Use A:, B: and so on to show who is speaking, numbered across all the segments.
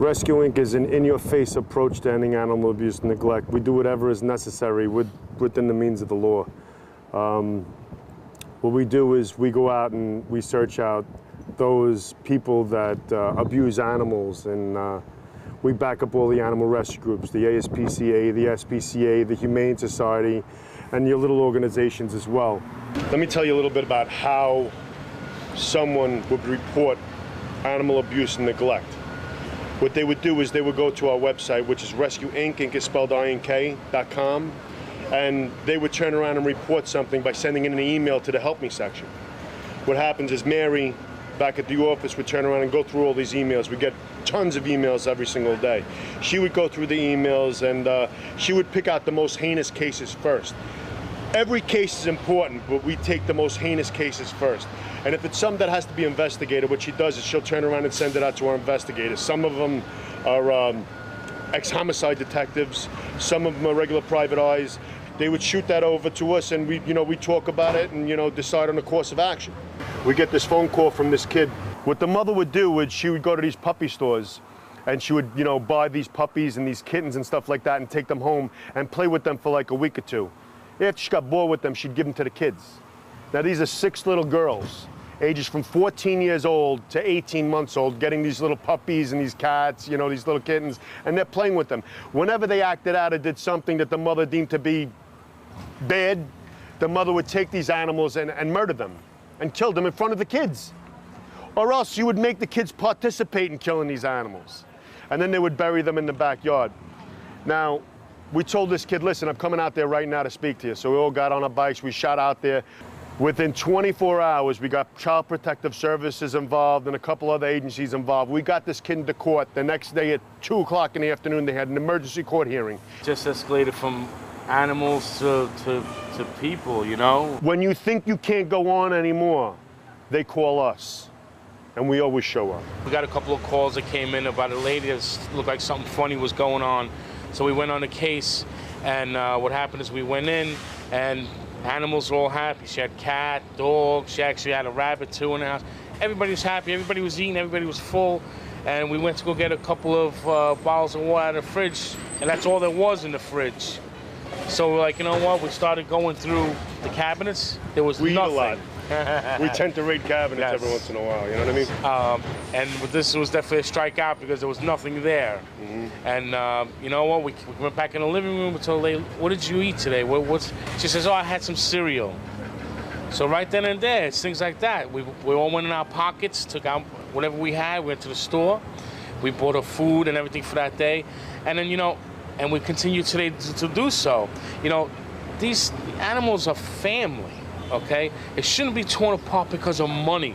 A: Rescue Inc. is an in-your-face approach to ending animal abuse and neglect. We do whatever is necessary within the means of the law. What we do is we go out and we search out those people that abuse animals, and we back up all the animal rescue groups, the ASPCA, the SPCA, the Humane Society, and your little organizations as well. Let me tell you a little bit about how someone would report animal abuse and neglect. What they would do is they would go to our website, which is Rescue Inc. Inc. is spelled INK.com, and they would turn around and report something by sending in an email to the Help Me section. What happens is Mary, back at the office, would turn around and go through all these emails. We get tons of emails every single day. She would go through the emails and she would pick out the most heinous cases first. Every case is important, but we take the most heinous cases first. And if it's something that has to be investigated, what she does is she'll turn around and send it out to our investigators. Some of them are ex-homicide detectives. Some of them are regular private eyes. They would shoot that over to us, and we talk about it and decide on the course of action. We get this phone call from this kid. What the mother would do is she would go to these puppy stores, and she would buy these puppies and these kittens and stuff like that and take them home and play with them for like a week or two. After she got bored with them, she'd give them to the kids. Now these are 6 little girls, ages from 14 years old to 18 months old, getting these little puppies and these cats, these little kittens, and they're playing with them. Whenever they acted out or did something that the mother deemed to be bad, the mother would take these animals and murder them and kill them in front of the kids. Or else you would make the kids participate in killing these animals. And then they would bury them in the backyard. Now, we told this kid, listen, I'm coming out there right now to speak to you. So we all got on our bikes, we shot out there. Within 24 hours, we got Child Protective Services involved and a couple other agencies involved. We got this kid into court. The next day at 2 o'clock in the afternoon, they had an emergency court hearing.
B: Just escalated from animals to people,
A: When you think you can't go on anymore, they call us, and we always show up.
B: We got a couple of calls that came in about a lady that looked like something funny was going on. So we went on the case, and what happened is we went in, and animals were all happy. She had cat, dog, she actually had a rabbit too in the house. Everybody was happy, everybody was eating, everybody was full. And we went to go get a couple of bottles of water out of the fridge, and that's all there was in the fridge. So we're like, you know what, we started going through the cabinets. There was
A: we
B: nothing.
A: Eat a lot. We tend to raid cabinets every once in a while, you know what I mean?
B: And this was definitely a strikeout because there was nothing there. Mm-hmm. And you know what, we went back in the living room and told the lady, what did you eat today? She says, oh, I had some cereal. So right then and there, it's things like that. We all went in our pockets, took out whatever we had, went to the store, we bought her food and everything for that day. And then, and we continue today to do so. These animals are family. Okay? It shouldn't be torn apart because of money.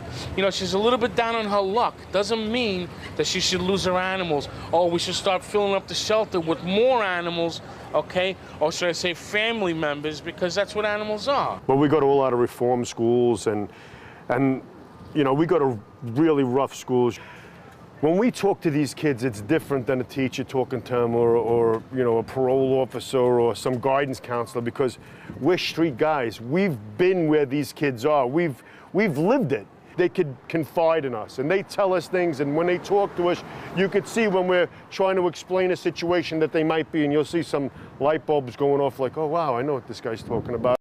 B: She's a little bit down on her luck. Doesn't mean that she should lose her animals. Or we should start filling up the shelter with more animals, okay? Or should I say family members, because that's what animals are.
A: Well, we go to a lot of reform schools and we go to really rough schools. When we talk to these kids, it's different than a teacher talking to them or a parole officer or some guidance counselor, because we're street guys. We've been where these kids are. We've lived it. They could confide in us, and they tell us things, and when they talk to us, you could see when we're trying to explain a situation that they might be, and you'll see some light bulbs going off like, oh, wow, I know what this guy's talking about.